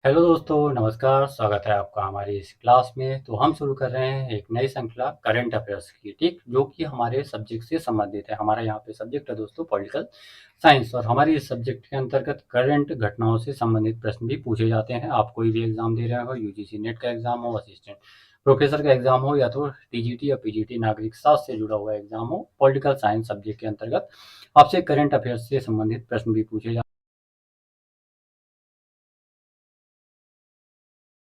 Hello दोस्तों, नमस्कार। स्वागत है आपका हमारी इस क्लास में। तो हम शुरू कर रहे हैं एक नई श्रृंखला करंट अफेयर्स की, ठीक, जो कि हमारे सब्जेक्ट से संबंधित है। हमारा यहाँ पे सब्जेक्ट है दोस्तों पॉलिटिकल साइंस, और हमारी इस सब्जेक्ट के अंतर्गत करंट घटनाओं से संबंधित प्रश्न भी पूछे जाते हैं। आप कोई भी एग्जाम दे रहे हो, यूजीसी नेट का एग्जाम हो, असिस्टेंट प्रोफेसर का एग्जाम हो, या तो टीजीटी या पीजीटी नागरिक शास्त्र से जुड़ा हुआ एग्जाम हो, पॉलिटिकल साइंस सब्जेक्ट के अंतर्गत आपसे करंट अफेयर्स से संबंधित प्रश्न भी पूछे जाते हैं।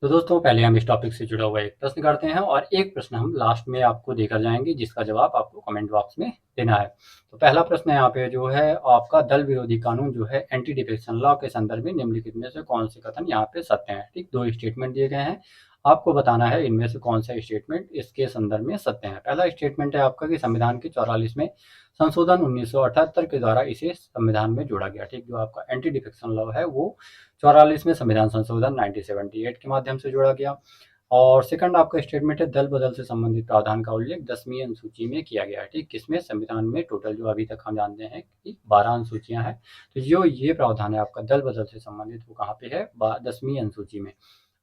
तो दोस्तों, पहले हम इस टॉपिक से जुड़ा हुआ एक प्रश्न करते हैं, और एक प्रश्न हम लास्ट में आपको देकर जाएंगे, जिसका जवाब आपको कमेंट बॉक्स में देना है। तो पहला प्रश्न यहाँ पे जो है आपका, दल विरोधी कानून जो है एंटी डिफेक्शन लॉ के संदर्भ में निम्नलिखित में से कौन से कथन यहाँ पे सत्य हैं। ठीक, दो स्टेटमेंट दिए गए हैं, आपको बताना है इनमें से कौन सा स्टेटमेंट इसके संदर्भ में सत्य है। पहला स्टेटमेंट है आपका कि संविधान के 44वें संशोधन 1978 के द्वारा इसे संविधान में जोड़ा गया। ठीक, जो आपका एंटी डिफेक्शन लॉ है वो 44वें संविधान संशोधन 1978 के माध्यम से जोड़ा गया। और सेकंड आपका स्टेटमेंट है, दल बदल से संबंधित प्रावधान का उल्लेख 10वीं अनुसूची में किया गया है। ठीक, किसमें? संविधान में टोटल जो अभी तक हम जानते हैं कि 12 अनुसूचियां हैं, तो जो ये प्रावधान है आपका दल बदल से संबंधित, वो कहाँ पे है? 10वीं अनुसूची में।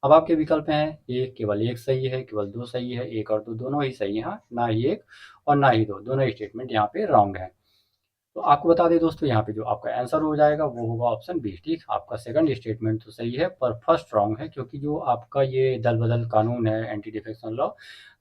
अब आपके विकल्प हैं, एक केवल एक सही है, केवल दो सही है, एक और दो दोनों ही सही है, ना ही एक और ना ही दो, दोनों स्टेटमेंट यहाँ पे रॉन्ग है। तो आपको बता दें दोस्तों, यहाँ पे जो आपका आंसर हो जाएगा वो होगा ऑप्शन बी। ठीक, आपका सेकंड स्टेटमेंट तो सही है, पर फर्स्ट रॉन्ग है, क्योंकि जो आपका ये दल बदल कानून है एंटी डिफेक्शन लॉ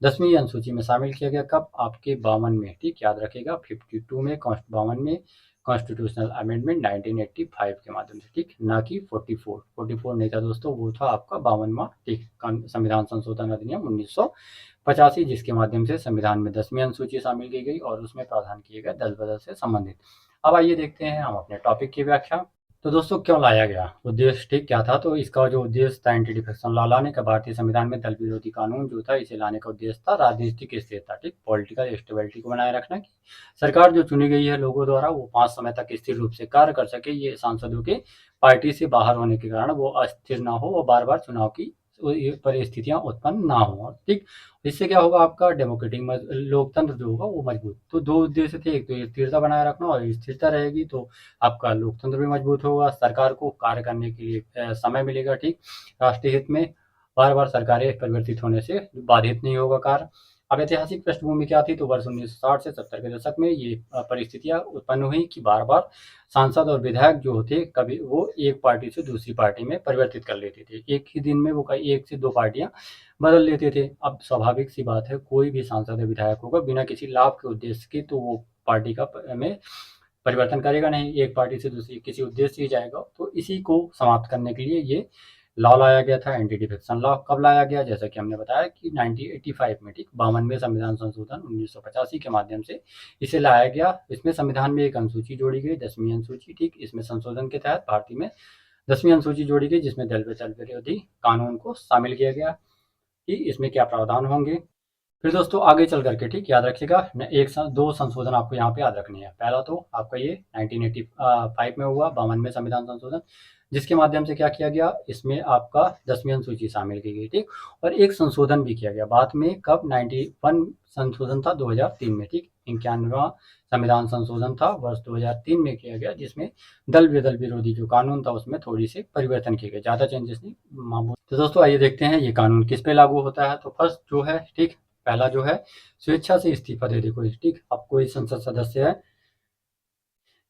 10वीं अनुसूची में शामिल किया गया कब? आपके 52 में। ठीक, याद रखेगा, 52 में, 52 में कॉन्स्टिट्यूशनल अमेंडमेंट 1985 के माध्यम से। ठीक, ना कि 44 नहीं था दोस्तों, वो था आपका 52वां ठीक संविधान संशोधन अधिनियम 1985, जिसके माध्यम से संविधान में 10वीं अनुसूची शामिल की गई और उसमें प्रावधान किए गए दल बदल से संबंधित। अब आइए देखते हैं हम अपने टॉपिक की व्याख्या। तो दोस्तों, क्यों लाया गया? उद्देश्य ठीक क्या था? तो इसका जो उद्देश्य था एंटी डिफेक्शन लॉ लाने का, भारतीय संविधान में दल विरोधी कानून जो था इसे लाने का उद्देश्य था राजनीतिक स्थिरता, ठीक, पॉलिटिकल स्टेबिलिटी को बनाए रखना, कि सरकार जो चुनी गई है लोगों द्वारा वो 5 समय तक स्थिर रूप से कार्य कर सके। ये सांसदों के पार्टी से बाहर होने के कारण वो अस्थिर ना हो और बार बार चुनाव की परिस्थितियां उत्पन्न ना हो। ठीक, इससे क्या होगा? आपका डेमोक्रेटिक लोकतंत्र जो होगा वो मजबूत। तो दो उद्देश्य थे, एक तो स्थिरता बनाए रखना, और स्थिरता रहेगी तो आपका लोकतंत्र भी मजबूत होगा, सरकार को कार्य करने के लिए समय मिलेगा। ठीक, राष्ट्रीय हित में बार बार सरकारें परिवर्तित होने से बाधित नहीं होगा कार्य। अब ऐतिहासिक पृष्ठभूमि क्या थी? तो वर्ष 1960 से 70 के दशक में ये परिस्थितियां उत्पन्न हुई कि बार बार सांसद और विधायक जो होते, कभी वो एक पार्टी से दूसरी पार्टी में परिवर्तित कर लेते थे। एक ही दिन में वो एक से दो पार्टियां बदल लेते थे। अब स्वाभाविक सी बात है, कोई भी सांसद या विधायक होगा बिना किसी लाभ के उद्देश्य के तो वो पार्टी का में परिवर्तन करेगा नहीं, एक पार्टी से दूसरी किसी उद्देश्य से ही जाएगा। तो इसी को समाप्त करने के लिए ये लॉ लाया गया था, एंटी डिफेक्शन लॉ। कब लाया गया? जैसा कि हमने बताया कि 1985 में। ठीक, 52वें संविधान संशोधन 1985 के माध्यम से इसे लाया गया। इसमें संविधान में एक अनुसूची जोड़ी गई, 10वीं अनुसूची। ठीक, इसमें संशोधन के तहत भारतीय में 10वीं अनुसूची जोड़ी गई, जिसमें दल विरोधी कानून को शामिल किया गया कि इसमें क्या प्रावधान होंगे। फिर दोस्तों आगे चल करके, ठीक, याद रखिएगा, दो संशोधन आपको यहाँ पे याद रखने हैं। पहला तो आपका ये 1985 में हुआ, 52वें संविधान संशोधन, जिसके माध्यम से क्या किया गया? इसमें आपका 10वीं अनुसूची शामिल की गई। ठीक, और एक संशोधन भी किया गया बाद में, कब? 91 संशोधन था 2003 में। ठीक, 91वां संविधान संशोधन था वर्ष 2003 में किया गया, जिसमें दल विरोधी जो कानून था उसमें थोड़ी सी परिवर्तन किए गए, ज्यादा चेंजेस नहीं, मामूली। तो दोस्तों आइए देखते हैं ये कानून किस पे लागू होता है। तो फर्स्ट जो है, ठीक, पहला जो है, स्वेच्छा से इस्तीफा दे दे कोई। ठीक, अब कोई संसद सदस्य है,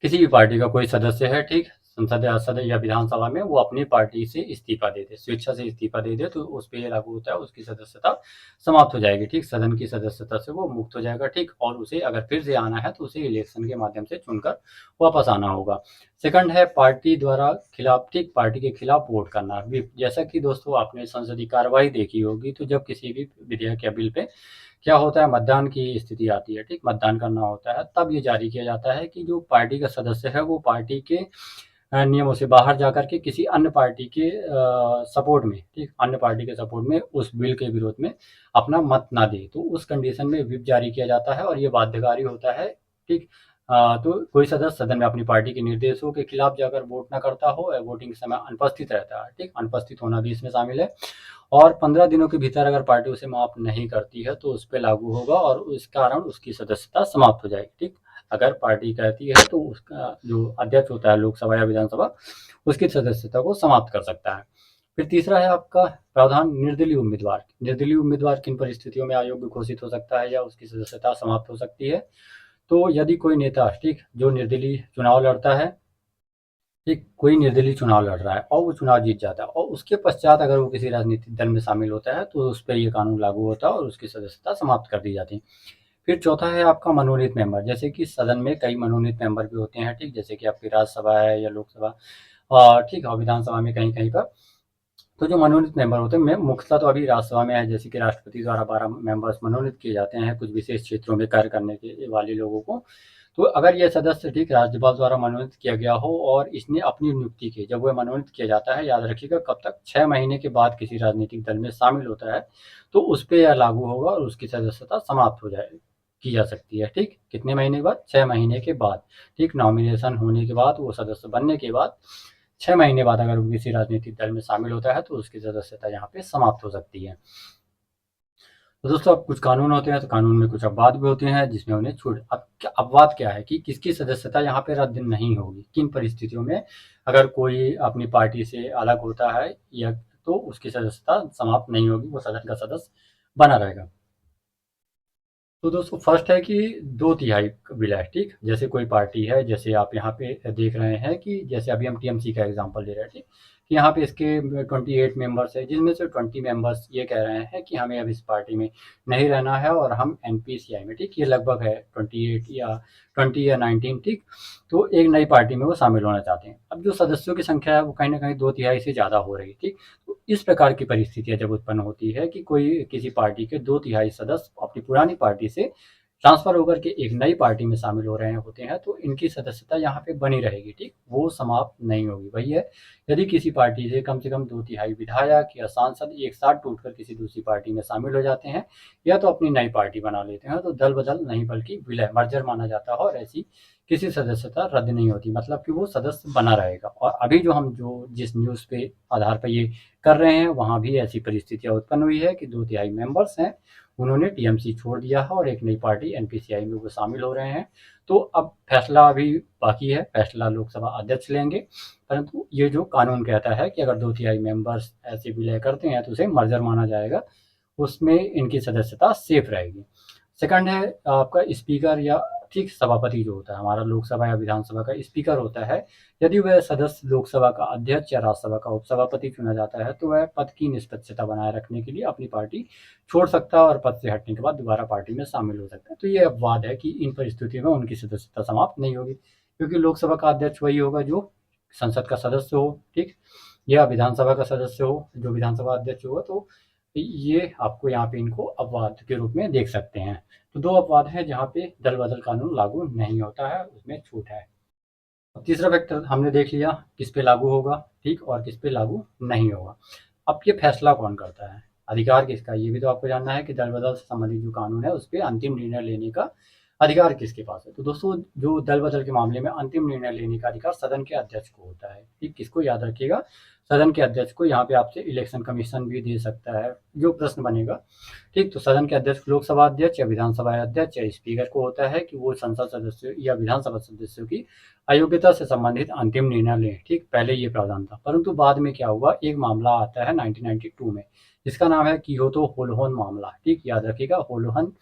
किसी भी पार्टी का कोई सदस्य है, ठीक, संसद या विधानसभा में, वो अपनी पार्टी से इस्तीफा दे दे, स्वेच्छा से इस्तीफा दे दे, तो उस पर ये लागू होता है, उसकी सदस्यता समाप्त हो जाएगी। ठीक, सदन की सदस्यता से वो मुक्त हो जाएगा। ठीक, और उसे अगर फिर से आना है तो उसे इलेक्शन के माध्यम से चुनकर वापस आना होगा। सेकंड है पार्टी द्वारा खिलाफ, ठीक, पार्टी के खिलाफ वोट करना। जैसा कि दोस्तों आपने संसदीय कार्यवाही देखी होगी, तो जब किसी भी विधेयक या बिल पे क्या होता है, मतदान की स्थिति आती है, ठीक, मतदान करना होता है, तब ये जारी किया जाता है कि जो पार्टी का सदस्य है वो पार्टी के नियमों से बाहर जाकर के किसी अन्य पार्टी के सपोर्ट में, ठीक, अन्य पार्टी के सपोर्ट में उस बिल के विरोध में अपना मत ना दे, तो उस कंडीशन में व्हिप जारी किया जाता है और ये बाध्यकारी होता है। ठीक, तो कोई सदस्य सदन में अपनी पार्टी के निर्देशों के खिलाफ जाकर वोट ना करता हो, वोटिंग के समय अनुपस्थित रहता है। ठीक, अनुपस्थित होना भी इसमें शामिल है। और 15 दिनों के भीतर अगर पार्टी उसे माफ नहीं करती है तो उस पर लागू होगा और इस कारण उसकी सदस्यता समाप्त हो जाएगी। ठीक, अगर पार्टी कहती है तो उसका जो अध्यक्ष होता है लोकसभा या विधानसभा, उसकी सदस्यता को समाप्त कर सकता है। फिर तीसरा है आपका प्रावधान निर्दलीय उम्मीदवार। निर्दलीय उम्मीदवार किन परिस्थितियों में अयोग्य घोषित हो सकता है या उसकी सदस्यता समाप्त हो सकती है। तो यदि कोई नेता, ठीक, जो निर्दलीय चुनाव लड़ता है, ठीक, कोई निर्दलीय चुनाव लड़ रहा है और वो चुनाव जीत जाता है और उसके पश्चात अगर वो किसी राजनीतिक दल में शामिल होता है तो उस पर ये कानून लागू होता है और उसकी सदस्यता समाप्त कर दी जाती है। फिर चौथा है आपका मनोनीत मेंबर। जैसे कि सदन में कई मनोनीत मेंबर भी होते हैं, ठीक, जैसे कि आपकी राज्यसभा है या लोकसभा, और ठीक है, और विधानसभा में कहीं कहीं पर। तो जो मनोनीत मेंबर होते हैं, मुख्यतः तो अभी राज्यसभा में है, जैसे कि राष्ट्रपति द्वारा 12 मेंबर्स मनोनीत किए जाते हैं कुछ विशेष क्षेत्रों में कार्य करने के वाले लोगों को। तो अगर यह सदस्य, ठीक, राज्यपाल द्वारा मनोनीत किया गया हो और इसने अपनी नियुक्ति की, जब वह मनोनीत किया जाता है, याद रखिएगा कब तक, 6 महीने के बाद किसी राजनीतिक दल में शामिल होता है तो उस पर यह लागू होगा और उसकी सदस्यता समाप्त हो जाएगी, की जा सकती है। ठीक, कितने महीने के बाद? 6 महीने के बाद। ठीक, नॉमिनेशन होने के बाद, वो सदस्य बनने के बाद 6 महीने बाद अगर वो किसी राजनीतिक दल में शामिल होता है तो उसकी सदस्यता यहाँ पे समाप्त हो सकती है। तो दोस्तों, अब कुछ कानून होते हैं तो कानून में कुछ अपवाद भी होते हैं जिसमें उन्हें छूट। अब अपवाद क्या है कि किसकी सदस्यता यहाँ पे रद्द नहीं होगी, किन परिस्थितियों में। अगर कोई अपनी पार्टी से अलग होता है या तो उसकी सदस्यता समाप्त नहीं होगी, वो सदन का सदस्य बना रहेगा। तो दोस्तों, फर्स्ट है कि 2/3 विलय। ठीक, जैसे कोई पार्टी है, जैसे आप यहाँ पे देख रहे हैं कि जैसे अभी हम टीएमसी का एग्जांपल ले रहे हैं, ठीक, कि यहाँ पे इसके 28 मेंबर्स है, जिसमें से 20 मेंबर्स ये कह रहे हैं कि हमें अब इस पार्टी में नहीं रहना है और हम एनपीसीआई में, ठीक, ये लगभग है 28 या 20 या 19, ठीक, तो एक नई पार्टी में वो शामिल होना चाहते हैं। अब जो सदस्यों की संख्या है वो कहीं ना कहीं 2/3 से ज़्यादा हो रही है। ठीक, तो इस प्रकार की परिस्थितियां जब उत्पन्न होती है कि कोई किसी पार्टी के 2/3 सदस्य अपनी पुरानी पार्टी से ट्रांसफर होकर के एक नई पार्टी में शामिल हो रहे होते हैं तो इनकी सदस्यता यहाँ पे बनी रहेगी। ठीक, वो समाप्त नहीं होगी। वही है, यदि किसी पार्टी से कम 2/3 विधायक या सांसद एक साथ टूटकर किसी दूसरी पार्टी में शामिल हो जाते हैं या तो अपनी नई पार्टी बना लेते हैं तो दल बदल नहीं बल्कि विलय, मर्जर माना जाता है और ऐसी किसी सदस्यता रद्द नहीं होती, मतलब कि वो सदस्य बना रहेगा। और अभी जो जिस न्यूज़ पे आधार पर ये कर रहे हैं वहाँ भी ऐसी परिस्थितियाँ उत्पन्न हुई है कि 2/3 मेंबर्स हैं, उन्होंने टीएमसी छोड़ दिया है और एक नई पार्टी एनपीसीआई में वो शामिल हो रहे हैं। तो अब फैसला अभी बाकी है, फैसला लोकसभा अध्यक्ष लेंगे, परंतु ये जो कानून कहता है कि अगर 2/3 मेंबर्स ऐसे विलय करते हैं तो उसे मर्जर माना जाएगा, उसमें इनकी सदस्यता सेफ रहेगी। सेकंड है आपका स्पीकर या, ठीक, सभापति जो होता है हमारा लोकसभा या विधानसभा का स्पीकर होता है, यदि वह सदस्य लोकसभा का अध्यक्ष या राज्यसभा का उपसभापति चुना जाता है तो वह पद की निष्पक्षता बनाए रखने के लिए अपनी पार्टी छोड़ सकता है और पद से हटने के बाद दोबारा पार्टी में शामिल हो सकता है। तो ये अपवाद है कि इन परिस्थितियों में उनकी सदस्यता समाप्त नहीं होगी, क्योंकि लोकसभा का अध्यक्ष वही होगा जो संसद का सदस्य हो, ठीक, या विधानसभा का सदस्य हो जो विधानसभा अध्यक्ष होगा। तो ये आपको यहाँ पे इनको अपवाद के रूप में देख सकते हैं। तो 2 अपवाद हैं जहाँ पे दल बदल कानून लागू नहीं होता है, उसमें छूट है। अब तीसरा फैक्टर हमने देख लिया किस पे लागू होगा, ठीक, और किस पे लागू नहीं होगा। अब ये फैसला कौन करता है, अधिकार किसका, ये भी तो आपको जानना है कि दल बदल से संबंधित जो कानून है उस पर अंतिम निर्णय लेने का अधिकार किसके पास है। तो दोस्तों, जो दल बदल के मामले में अंतिम निर्णय लेने का अधिकार सदन के अध्यक्ष को होता है। ठीक, किसको, याद रखिएगा, सदन के अध्यक्ष को। यहाँ पे आपसे इलेक्शन कमीशन भी दे सकता है जो प्रश्न बनेगा। ठीक, तो सदन के अध्यक्ष लोकसभा अध्यक्ष या विधानसभा अध्यक्ष या स्पीकर को होता है कि वो संसद सदस्यों या विधानसभा सदस्यों की अयोग्यता से संबंधित अंतिम निर्णय लें। ठीक, पहले ये प्रावधान था, परंतु बाद में क्या हुआ, एक मामला आता है 1992 में जिसका नाम है कियोतो होलोहन मामला। ठीक, याद रखिएगा, होलोहन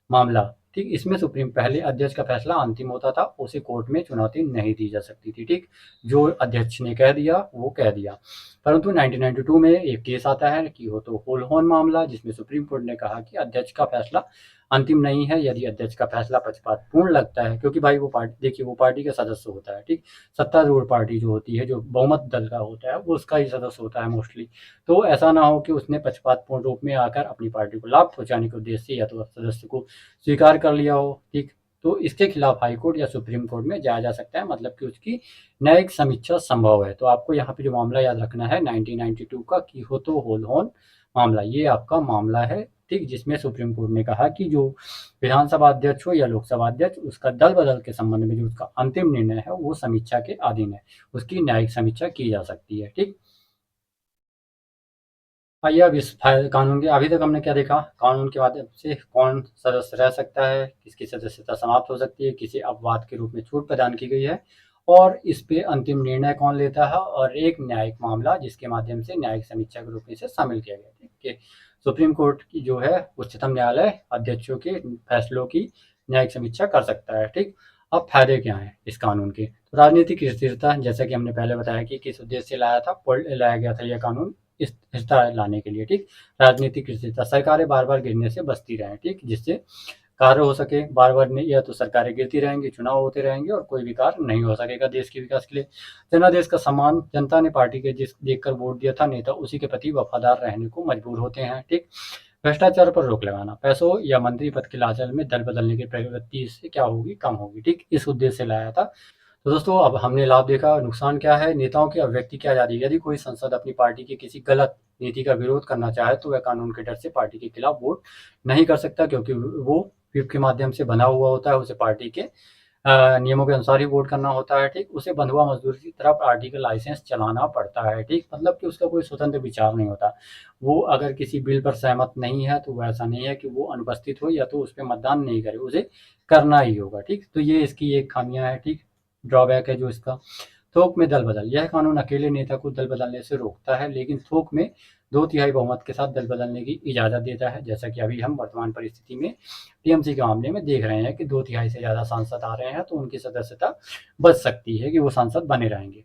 मामला। ठीक, इसमें सुप्रीम, पहले अध्यक्ष का फैसला अंतिम होता था, उसे कोर्ट में चुनौती नहीं दी जा सकती थी। ठीक, जो अध्यक्ष ने कह दिया वो कह दिया। परंतु 1992 में एक केस आता है कियोतो होलोहन मामला जिसमें सुप्रीम कोर्ट ने कहा कि अध्यक्ष का फैसला अंतिम नहीं है यदि अध्यक्ष का फैसला पक्षपातपूर्ण लगता है, क्योंकि भाई वो पार्टी, देखिए, वो पार्टी का सदस्य होता है। ठीक, सत्तारूढ़ पार्टी जो होती है, जो बहुमत दल का होता है, वो उसका ही सदस्य होता है मोस्टली। तो ऐसा ना हो कि उसने पक्षपातपूर्ण रूप में आकर अपनी पार्टी को लाभ पहुंचाने के उद्देश्य से या तो सदस्य को स्वीकार कर लिया हो। ठीक, तो इसके खिलाफ हाईकोर्ट या सुप्रीम कोर्ट में जाया जा सकता है, मतलब कि उसकी न्यायिक समीक्षा संभव है। तो आपको यहाँ पे जो मामला याद रखना है 1992 का कियोतो होलोहन मामला, ये आपका मामला है। ठीक, जिसमें सुप्रीम कोर्ट ने कहा कि जो विधानसभा अध्यक्ष हो या लोकसभा अध्यक्ष, उसका दल बदल के संबंध में जो उसका अंतिम निर्णय है वो समीक्षा के अधीन है, उसकी न्यायिक समीक्षा की जा सकती है। ठीक, आइए अब इस कानून के, अभी तक हमने क्या देखा, कानून के माध्यम से कौन सदस्य रह सकता है, किसकी सदस्यता समाप्त हो सकती है, किसी अपवाद के रूप में छूट प्रदान की गई है, और इस पे अंतिम निर्णय कौन लेता है, और एक न्यायिक मामला जिसके माध्यम से न्यायिक समीक्षा के रूप में इसे शामिल किया गया। ठीक है, सुप्रीम कोर्ट की जो है उच्चतम न्यायालय अध्यक्षों के फैसलों की न्यायिक समीक्षा कर सकता है। ठीक, अब फायदे क्या हैं इस कानून के? तो राजनीतिक स्थिरता, जैसा कि हमने पहले बताया कि किस उद्देश्य से लाया गया था यह कानून, स्थिरता लाने के लिए। ठीक, राजनीतिक स्थिरता, सरकारें बार बार गिरने से बचती रहें। ठीक, जिससे कार्य हो सके, बार बार नहीं, या तो सरकारें गिरती रहेंगी, चुनाव होते रहेंगे और कोई भी कार्य नहीं हो सकेगा देश के विकास के लिए। जनादेश का सम्मान, जनता ने पार्टी के जिस देखकर वोट दिया था नेता, उसी के प्रति वफादार रहने को मजबूर होते हैं। ठीक, भ्रष्टाचार पर रोक लगाना, पैसों या मंत्री पद के लालच में दल बदलने की प्रवृत्ति इससे क्या होगी, कम होगी। ठीक, इस उद्देश्य से लाया था। तो दोस्तों अब हमने लाभ देखा, नुकसान क्या है। नेताओं की अभिव्यक्ति की आज़ादी, यदि कोई सांसद अपनी पार्टी की किसी गलत नीति का विरोध करना चाहे तो वह कानून के डर से पार्टी के खिलाफ वोट नहीं कर सकता, क्योंकि वो व्हिप के माध्यम से बंधा हुआ होता है, उसे पार्टी के नियमों के अनुसार ही वोट करना होता है। ठीक, उसे बंधुआ मजदूर की तरह पार्टी का लाइसेंस चलाना पड़ता है। ठीक, मतलब कि उसका कोई स्वतंत्र विचार नहीं होता। वो अगर किसी बिल पर सहमत नहीं है तो वह ऐसा नहीं है कि वो अनुपस्थित हो या तो उस पर मतदान नहीं करे, उसे करना ही होगा। ठीक, तो ये इसकी एक खामियां है। ठीक, ड्रॉबैक है जो इसका। थोक में दल बदल, यह कानून अकेले नेता को दल बदलने से रोकता है, लेकिन थोक में 2/3 बहुमत के साथ दल बदलने की इजाज़त देता है, जैसा कि अभी हम वर्तमान परिस्थिति में टीएमसी के मामले में देख रहे हैं कि 2/3 से ज़्यादा सांसद आ रहे हैं तो उनकी सदस्यता बच सकती है कि वो सांसद बने रहेंगे।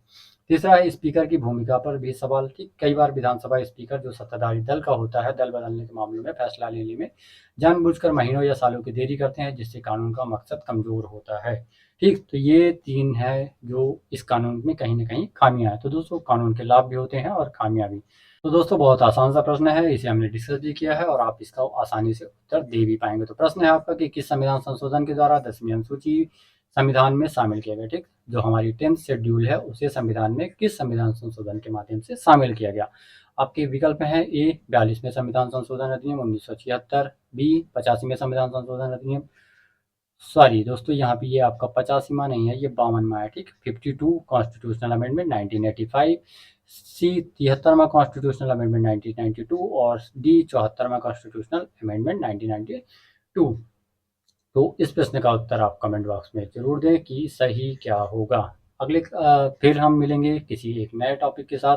तीसरा है स्पीकर की भूमिका पर भी सवाल। ठीक, कई बार विधानसभा स्पीकर जो सत्ताधारी दल का होता है, दल बदलने के मामलों में फैसला लेने में जानबूझकर महीनों या सालों की देरी करते हैं, जिससे कानून का मकसद कमजोर होता है। ठीक, तो ये 3 है जो इस कानून में कहीं न कहीं खामियाँ हैं। तो दोस्तों कानून के लाभ भी होते हैं और खामियाँ भी। तो दोस्तों बहुत आसान सा प्रश्न है, इसे हमने डिस्कस भी किया है और आप इसका आसानी से उत्तर दे भी पाएँगे। तो प्रश्न है आपका कि किस संविधान संशोधन के द्वारा 10वीं अनुसूची संविधान में शामिल किया गया? ठीक, जो हमारी 10th शेड्यूल है उसे संविधान में किस संविधान संशोधन के माध्यम से शामिल किया गया? आपके विकल्प हैं ए 42वें संविधान संशोधन अधिनियम 1976, बी 85वें संविधान संशोधन अधिनियम, सॉरी दोस्तों यहाँ पे ये आपका 85वां नहीं है, ये 52वां है। ठीक, 52 कॉन्स्टिट्यूशनल अमेंडमेंट 1985, सी 73वां कॉन्स्टिट्यूशनल अमेंडमेंट 1992 और डी 74वां कॉन्स्टिट्यूशनल अमेंडमेंट 1992। तो इस प्रश्न का उत्तर आप कमेंट बॉक्स में जरूर दें कि सही क्या होगा। फिर हम मिलेंगे किसी एक नए टॉपिक के साथ।